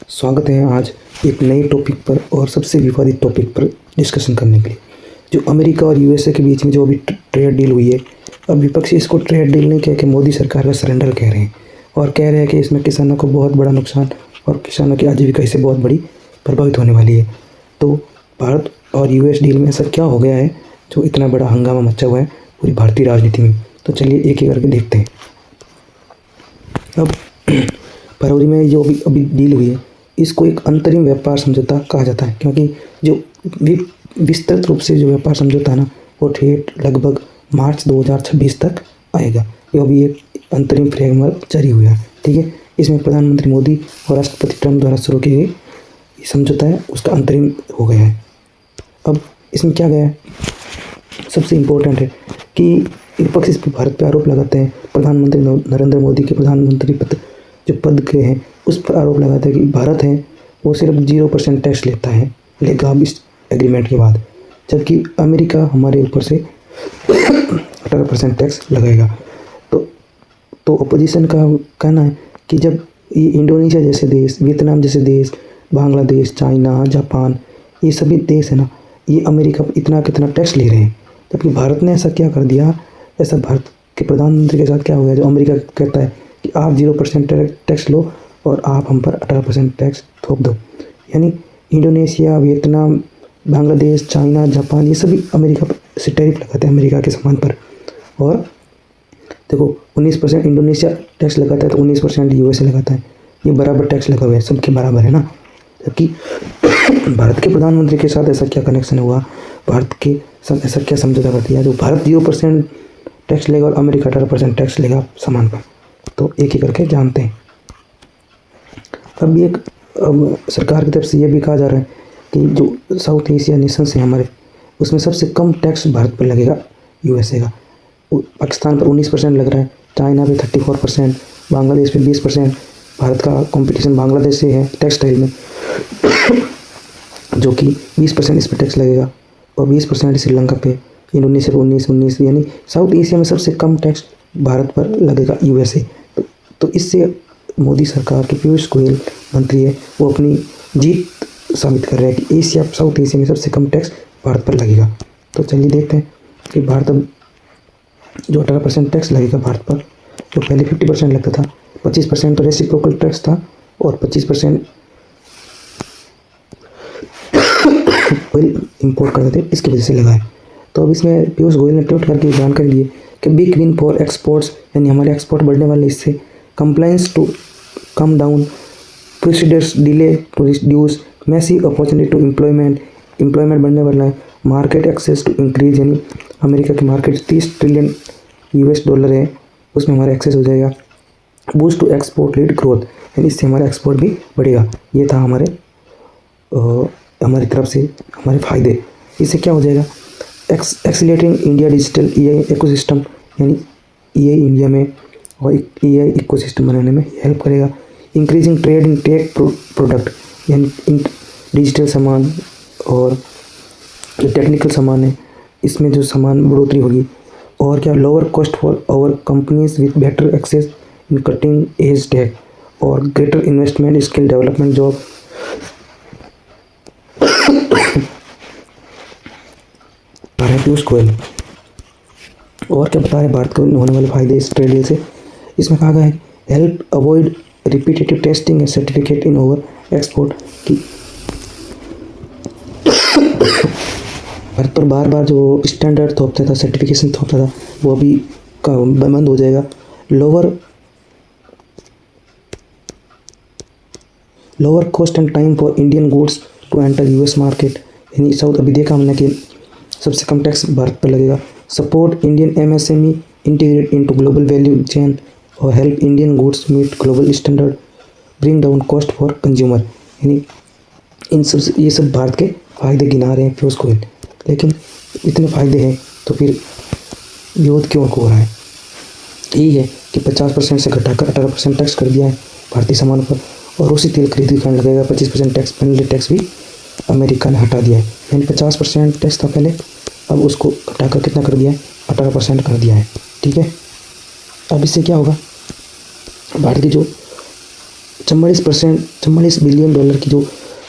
स्वागत है आज एक नए टॉपिक पर और सबसे विवादित टॉपिक पर डिस्कशन करने के लिए। जो अमेरिका और यूएसए के बीच में जो अभी ट्रेड डील हुई है, अब विपक्षी इसको ट्रेड डील नहीं कह के मोदी सरकार का सरेंडर कह रहे हैं और कह रहे हैं कि इसमें किसानों को बहुत बड़ा नुकसान और किसानों की आजीविका इससे बहुत बड़ी प्रभावित होने वाली है। तो भारत और यूएस डील में ऐसा क्या हो गया है जो इतना बड़ा हंगामा मचा हुआ है पूरी भारतीय राजनीति में? तो चलिए एक एक करके देखते हैं। अब फरवरी में जो अभी डील हुई है, इसको एक अंतरिम व्यापार समझौता कहा जाता है, क्योंकि जो विस्तृत रूप से जो व्यापार समझौता है ना, वो ठेठ लगभग मार्च 2026 तक आएगा। ये अभी एक अंतरिम फ्रेमवर्क जारी हुआ है, ठीक है। इसमें प्रधानमंत्री मोदी और राष्ट्रपति ट्रंप द्वारा शुरू किए गए समझौता है, उसका अंतरिम हो गया है। अब इसमें क्या गया है, सबसे इम्पोर्टेंट है कि विपक्ष इस पर भारत पर आरोप लगाते हैं। प्रधानमंत्री नरेंद्र मोदी के प्रधानमंत्री पद जो पद के हैं उस पर आरोप लगाता है कि भारत है वो सिर्फ 0% टैक्स लेगा अब इस एग्रीमेंट के बाद, जबकि अमेरिका हमारे ऊपर से 18% टैक्स लगाएगा। तो अपोजिशन का कहना है कि जब ये इंडोनेशिया जैसे देश, वियतनाम जैसे देश, बांग्लादेश, चाइना, जापान, ये सभी देश है ना, ये अमेरिका पर इतना कितना टैक्स ले रहे हैं, जबकि भारत ने ऐसा क्या कर दिया, ऐसा भारत के प्रधानमंत्री के साथ क्या हो गया जो अमेरिका कहता है कि आप 0% टैक्स लो और आप हम पर 18% टैक्स थोप दो। यानी Indonesia, Vietnam, Bangladesh, China, Japan, ये सभी अमेरिका से टैरिफ लगाते हैं अमेरिका के सामान पर। और देखो 19% इंडोनेशिया टैक्स लगाता है तो 19% यूएसए लगाता है, ये बराबर टैक्स लगा हुआ है, सबके बराबर है ना। जबकि भारत के प्रधानमंत्री के साथ ऐसा क्या कनेक्शन हुआ, भारत के साथ ऐसा क्या समझौता कर दिया जो भारत 0% टैक्स लेगा और अमेरिका 18% टैक्स लेगा सामान पर? तो एक एक करके जानते हैं। अब सरकार की तरफ से ये भी कहा जा रहा है कि जो साउथ एशिया नेशंस हैं हमारे, उसमें सबसे कम टैक्स भारत पर लगेगा यूएसए का। पाकिस्तान पर 19% लग रहा है, चाइना पे 34%, बांग्लादेश पे 20%। भारत का कंपटीशन बांग्लादेश से है टेक्सटाइल में जो कि 20% इस पर टैक्स लगेगा और 20% श्रीलंका पे, इंडोनेशिया पे 19, यानी साउथ एशिया में सबसे कम टैक्स भारत पर लगेगा यूएसए। तो इससे मोदी सरकार के पीयूष गोयल मंत्री है वो अपनी जीत साबित कर रहे हैं कि साउथ एशिया में सबसे कम टैक्स भारत पर लगेगा। तो चलिए देखते हैं कि भारत अब जो 18% टैक्स लगेगा भारत पर, जो पहले 50% लगता था, 25% तो रेसिप्रोकल टैक्स था और 25% ऑयल इंपोर्ट करते थे, इसकी वजह से लगा है। तो अब इसमें पीयूष गोयल ने ट्वीट करके जानकारी दी कि बिग विन फॉर एक्सपोर्ट्स, यानी हमारे एक्सपोर्ट बढ़ने वाले इससे, compliance to come down, procedures delay to reduce, massive opportunity to employment बढ़ने वाला है, मार्केट एक्सेस टू इंक्रीज, यानी अमेरिका की मार्केट 30 ट्रिलियन यूएस डॉलर है, उसमें हमारा एक्सेस हो जाएगा, boost to export led growth, यानी इससे हमारा एक्सपोर्ट भी बढ़ेगा। ये था हमारी तरफ से हमारे फ़ायदे। इससे क्या हो जाएगा, एक्सीलेटिंग इंडिया डिजिटल ईआई इकोसिस्टम, यानी ईआई इंडिया में और ईआई इकोसिस्टम बनाने में हेल्प करेगा। Increasing trade in tech product, यानी डिजिटल सामान और जो टेक्निकल सामान है इसमें जो सामान बढ़ोतरी होगी। और क्या, lower cost for our companies with better access in cutting edge tech और greater investment skill development job. Piyush Goyal और क्या बता रहे भारत को होने वाले फायदे इस ट्रेड डील से? इसमें कहा गया है help avoid repetitive testing and certificate in over export, की भारत पर बार बार जो स्टैंडर्ड थोपता था, सर्टिफिकेशन थोपता था, वो अभी बंद हो जाएगा। Lower cost and time for Indian goods to enter US market, यानी साउथ अभी देखा हमने कि सबसे कम टैक्स भारत पर लगेगा। Support Indian MSME integrate into global value chain और help Indian goods meet global standard, bring down cost for consumer, यानी ये सब भारत के फ़ायदे गिना रहे हैं पीयूष गोयल। लेकिन इतने फ़ायदे हैं तो फिर विरोध क्यों हो रहा है? यही है कि 50% से घटाकर 18% टैक्स कर दिया है भारतीय सामानों पर, और उसी तेल खरीद करने लगेगा 25% टैक्स, पेनल्टी टैक्स भी अमेरिका ने हटा दिया है। यानी 50% टैक्स था पहले, अब उसको घटाकर कितना कर दिया है, 18% कर दिया है, ठीक है। अब इससे क्या होगा, भारत की जो 44 बिलियन डॉलर की जो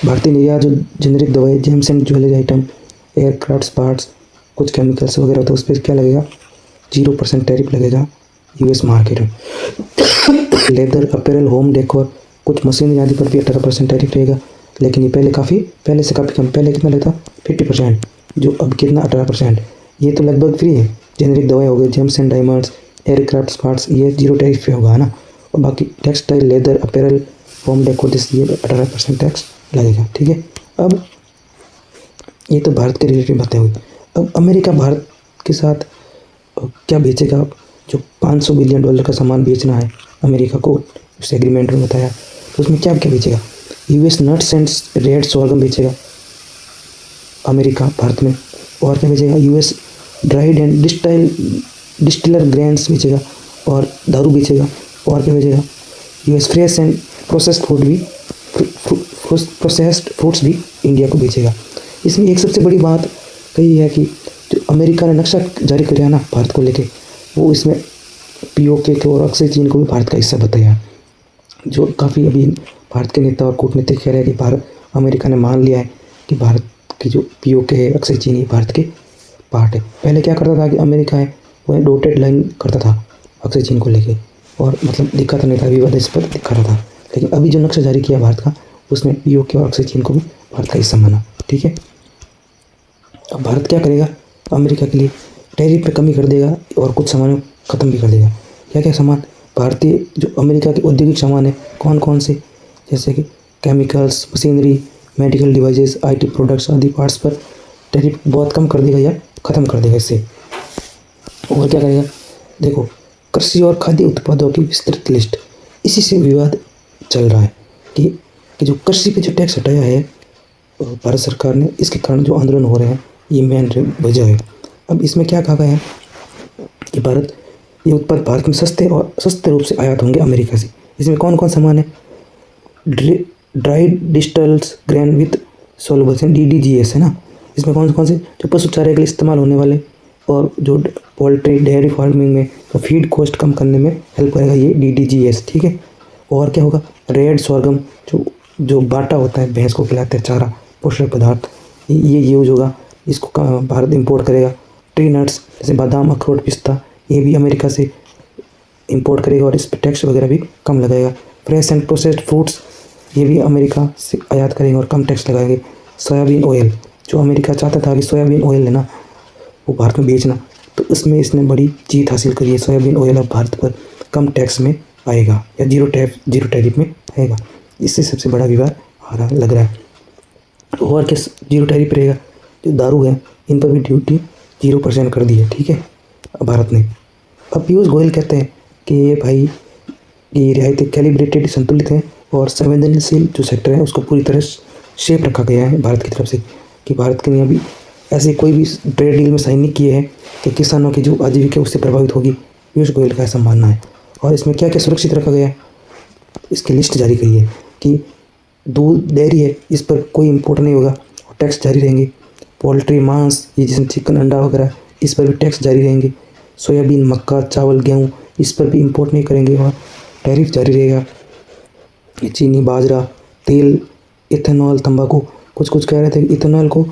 भारतीय निर्यात जो जेनेरिक दवाई, James and jewellery item, aircraft parts, कुछ केमिकल्स वगैरह, तो उस पर क्या लगेगा? 0% टैरिफ लगेगा यूएस मार्केट में। लेदर, अपैरल, होम डेकोर, कुछ मशीनरी आदि पर भी 18% टैरिफ रहेगा। लेकिन ये पहले से काफ़ी कम। पहले कितना लगता? 50%, जो अब कितना? 18%। ये तो लगभग फ्री है। जेनेरिक दवाई हो गई, James and diamonds, aircraft parts, ये 0 टैरिफ पे होगा ना। और बाकी textile, leather, apparel, home decor, ये 18% टैक्स लगेगा। ठीक है। अब ये तो भारत के रिलेटेड बातें हुई। अब अमेरिका भारत के साथ क्या बेचेगा? जो 500 बिलियन डॉलर का सामान बेचना है अमेरिका को, उस एग्रीमेंट में बताया, तो उसमें क्या क्या बेचेगा? US nuts and red sorghum बेचेगा अमेरिका भारत में। और क्या बेचेगा? US dried and distiller grains बेचेगा और दारू बेचेगा। और क्या बेचेगा? US fresh and processed fruits भी इंडिया को बेचेगा। इसमें एक सबसे बड़ी बात कही है कि जो अमेरिका ने नक्शा जारी किया ना भारत को लेके, वो इसमें पीओके को और अक्सर चीन को भी भारत का हिस्सा बताया। जो काफ़ी अभी भारत के नेता और कूटनीतिक कह रहे हैं कि भारत, अमेरिका ने मान लिया है कि भारत की जो पीओके है, अक्सर चीन, ये भारत के पार्ट है। पहले क्या करता था कि अमेरिका है वह डॉटेड लाइन करता था अक्सर चीन को लेके, और मतलब दिखाता नहीं था, विवादास्पद दिखाता था। लेकिन अभी जो नक्शा जारी किया भारत का, उसमें पीओके और अक्सर चीन को भी भारत का हिस्सा माना। ठीक है। अब भारत क्या करेगा? अमेरिका के लिए टैरिफ पे कमी कर देगा और कुछ सामानों ख़त्म भी कर देगा। क्या क्या सामान? भारतीय जो अमेरिका के औद्योगिक सामान है, कौन कौन से? जैसे कि chemicals, machinery, medical devices, IT products आदि पार्ट्स पर टैरिफ बहुत कम कर देगा या ख़त्म कर देगा इससे। और क्या करेगा? देखो, कृषि और खाद्य उत्पादों की विस्तृत लिस्ट। इसी से विवाद चल रहा है कि जो कृषि पे जो टैक्स हटाया है भारत सरकार ने, इसके कारण जो आंदोलन हो रहे हैं, ये मेन वजह है। अब इसमें क्या कहा गया है कि ये उत्पाद भारत में सस्ते रूप से आयात होंगे अमेरिका से। इसमें कौन कौन सामान है? ड्राइड डिस्टल्स ग्रेन विथ सोलबल्स, DDGS है ना। इसमें कौन कौन से? जो पशु चारे के लिए इस्तेमाल होने वाले और जो पोल्ट्री डेयरी फार्मिंग में तो फीड कॉस्ट कम करने में हेल्प करेगा ये DDGS। ठीक है। और क्या होगा? रेड सोर्गम, जो बाटा होता है, भैंस को खिलाते हैं चारा, पोषक पदार्थ, ये यूज होगा। इसको भारत इंपोर्ट करेगा। ट्री नट्स जैसे बादाम, अखरोट, पिस्ता, ये भी अमेरिका से इंपोर्ट करेगा और इस पर टैक्स वगैरह भी कम लगाएगा। फ्रेश एंड प्रोसेस्ड फ्रूट्स, ये भी अमेरिका से आयात करेंगे और कम टैक्स लगाएंगे। सोयाबीन ऑयल, जो अमेरिका चाहता था कि सोयाबीन ऑयल है ना वो भारत में बेचना, तो इसमें इसने बड़ी जीत हासिल करी है। सोयाबीन ऑयल अब भारत पर कम टैक्स में आएगा या जीरो टैरिफ में आएगा। इससे सबसे बड़ा विवाद आ रहा लग रहा है। और क्या जीरो टैरिफ रहेगा? जो दारू है, इन पर भी ड्यूटी 0% कर दी है। ठीक है, भारत ने। अब पीयूष गोयल कहते हैं कि ये भाई, ये रियायतें कैलिब्रेटेड, संतुलित हैं और संवेदनशील जो सेक्टर है उसको पूरी तरह शेप रखा गया है भारत की तरफ से, कि भारत के ने अभी ऐसे कोई भी ट्रेड डील में साइन नहीं किए हैं कि किसानों की जो आजीविका उससे प्रभावित होगी। पीयूष गोयल का ऐसा मानना है। और इसमें क्या क्या सुरक्षित रखा गया है, इसकी लिस्ट जारी करी है कि दूध, डेयरी है, इस पर कोई इम्पोर्ट नहीं होगा और टैक्स जारी रहेंगे। पोल्ट्री, मांस, ये जैसे चिकन, अंडा वगैरह, इस पर भी टैक्स जारी रहेंगे। सोयाबीन, मक्का, चावल, गेहूँ, इस पर भी इंपोर्ट नहीं करेंगे और टैरिफ जारी रहेगा। चीनी, बाजरा, तेल, इथेनॉल, तंबाकू, कुछ कह रहे थे कि इथेनॉल को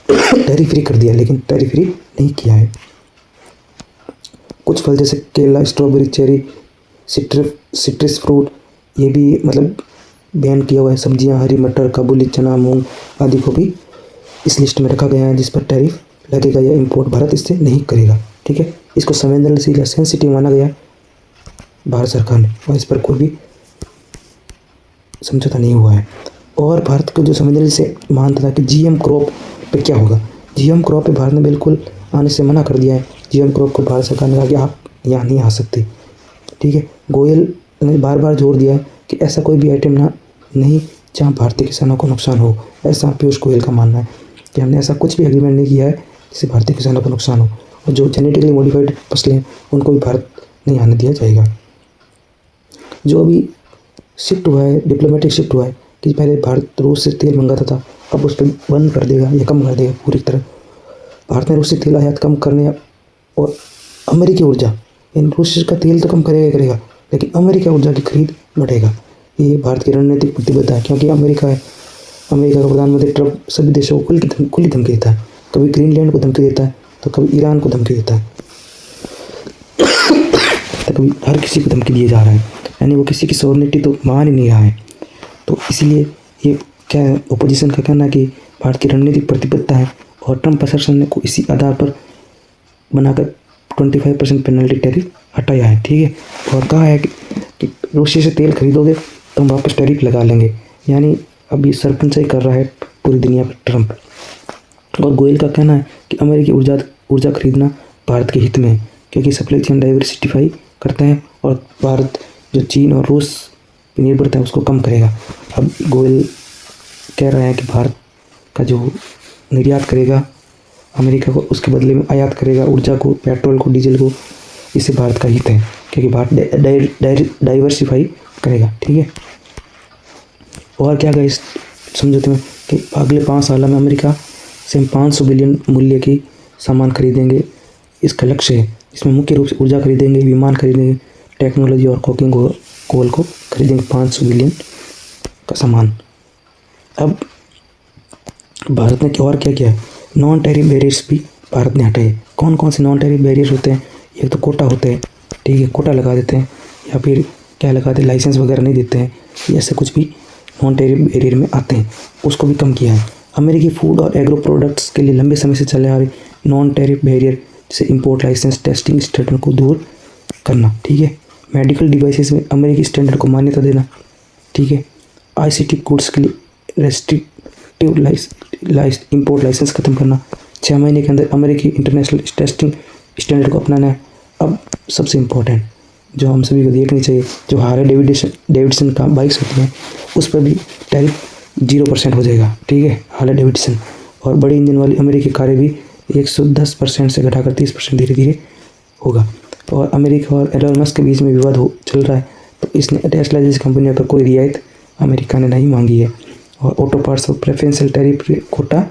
टैरिफ फ्री कर दिया, लेकिन टैरिफ फ्री नहीं किया है। कुछ फल जैसे केला, स्ट्रॉबेरी, चेरी, सिट्रस फ्रूट, ये भी मतलब बैन किया हुआ है। सब्जियां, हरी मटर, काबुली चना, मूंग आदि को भी इस लिस्ट में रखा गया है, जिस पर टैरिफ लगेगा या इंपोर्ट भारत इससे नहीं करेगा। ठीक है, इसको संवेदनशील या सेंसिटिव माना गया भारत सरकार ने और इस पर कोई भी समझौता नहीं हुआ है। और भारत को जो संवेदनशील से मानता था कि GM क्रॉप पे क्या होगा, GM क्रॉप पे भारत ने बिल्कुल आने से मना कर दिया है। GM क्रॉप को भारत सरकार ने कहा कि आप यहाँ नहीं आ सकते। ठीक है, गोयल ने बार बार जोर दिया है कि ऐसा कोई भी आइटम नहीं जहाँ भारतीय किसानों को नुकसान हो। ऐसा पीयूष गोयल का मानना है कि हमने ऐसा कुछ भी एग्रीमेंट नहीं किया है जिससे भारतीय किसानों को नुकसान हो, और जो जेनेटिकली मॉडिफाइड फसलें हैं उनको भी भारत नहीं आने दिया जाएगा। जो अभी शिफ्ट हुआ है, डिप्लोमेटिक शिफ्ट हुआ है कि पहले भारत रूस से तेल मंगाता था, अब उस पर बंद कर देगा या कम कर देगा पूरी तरह। भारत ने रूस से तेल आयात कम करने और अमेरिकी ऊर्जा, इन रूस का तेल तो कम करेगा, लेकिन अमेरिकी ऊर्जा की खरीद बढ़ेगा। ये भारत की रणनीतिक प्रतिबद्धता है, क्योंकि अमेरिका का प्रधानमंत्री ट्रंप सभी देशों को खुली धमकी देता है। कभी ग्रीनलैंड को धमकी देता है, तो कभी ईरान को धमकी देता है, तो कभी हर किसी को धमकी दिए जा रहा है। यानी वो किसी की सॉवरेनिटी तो मान ही नहीं रहा है। तो इसीलिए ये क्या है, ओपोजिशन का कहना है कि भारत की रणनीतिक प्रतिबद्धता है, और ट्रंप प्रशासन को इसी आधार पर बनाकर 25% पेनल्टी टैरिफ हटाया है। ठीक है, और कहा है कि रूसी से तेल खरीदोगे तो हम वापस टैरिफ लगा लेंगे। यानी अब ये सरपंचाई कर रहा है पूरी दुनिया पर ट्रंप। और गोयल का कहना है कि अमेरिकी ऊर्जा खरीदना भारत के हित में है, क्योंकि सप्लाई चेन डाइवर्सिफाई करता है और भारत जो चीन और रूस पर निर्भरता है उसको कम करेगा। अब गोयल कह रहा है कि भारत का जो निर्यात करेगा अमेरिका को, उसके बदले में आयात करेगा ऊर्जा को, पेट्रोल को, डीजल को। इससे भारत का हित है, क्योंकि भारत डाइवर्सिफाई करेगा। ठीक है, और क्या इस समझौते में कि अगले 5 सालों में अमेरिका से हम 500 बिलियन मूल्य की सामान खरीदेंगे, इसका लक्ष्य है। इसमें मुख्य रूप से ऊर्जा खरीदेंगे, विमान खरीदेंगे, टेक्नोलॉजी और कोकिंग कोल को खरीदेंगे 500 बिलियन का सामान। अब भारत ने और क्या किया है, नॉन टैरिफ बैरियर्स भी भारत ने हटाए। कौन कौन से नॉन टैरिफ बैरियर होते हैं? एक तो कोटा होते हैं, ठीक है, कोटा लगा देते हैं, या फिर क्या लगाते हैं, लाइसेंस वगैरह नहीं देते हैं, ऐसे कुछ भी नॉन टैरिफ बैरियर में आते हैं, उसको भी कम किया है। अमेरिकी फूड और एग्रो प्रोडक्ट्स के लिए लंबे समय से चले आ रहे नॉन टैरिफ बैरियर जैसे इंपोर्ट लाइसेंस, टेस्टिंग स्टैंडर्ड को दूर करना। ठीक है, मेडिकल डिवाइसेस में अमेरिकी स्टैंडर्ड को मान्यता देना। ठीक है, ICT गुड्स के लिए रेस्ट्रिक्टिव इंपोर्ट लाइसेंस खत्म करना। 6 महीने के अंदर अमेरिकी इंटरनेशनल टेस्टिंग स्टैंडर्ड को अपनाना है। अब सबसे इम्पोर्टेंट जो हम सभी को देखनी चाहिए, जो हार्ले डेविडसन का बाइक्स होती हैं उस पर भी टैरिफ 0% हो जाएगा। ठीक है, हार्ले डेविडसन। और बड़ी इंजन वाली अमेरिकी कारें भी 110% से घटाकर 30% धीरे धीरे होगा। और अमेरिका और एलोन मस्क के बीच में विवाद चल रहा है, तो इसने टेस्ला जैसी कंपनियों पर कोई रियायत अमेरिका ने नहीं मांगी है। और ऑटो पार्ट्स और प्रेफरेंशियल टैरिफ कोटा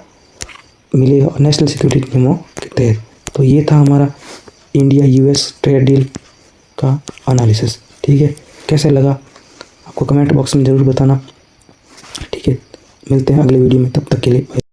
मिलेगा और नेशनल सिक्योरिटी नियमों के तहत। तो ये था हमारा इंडिया US ट्रेड डील का एनालिसिस। ठीक है, कैसे लगा आपको कमेंट बॉक्स में ज़रूर बताना। ठीक है, मिलते हैं अगले वीडियो में, तब तक के लिए।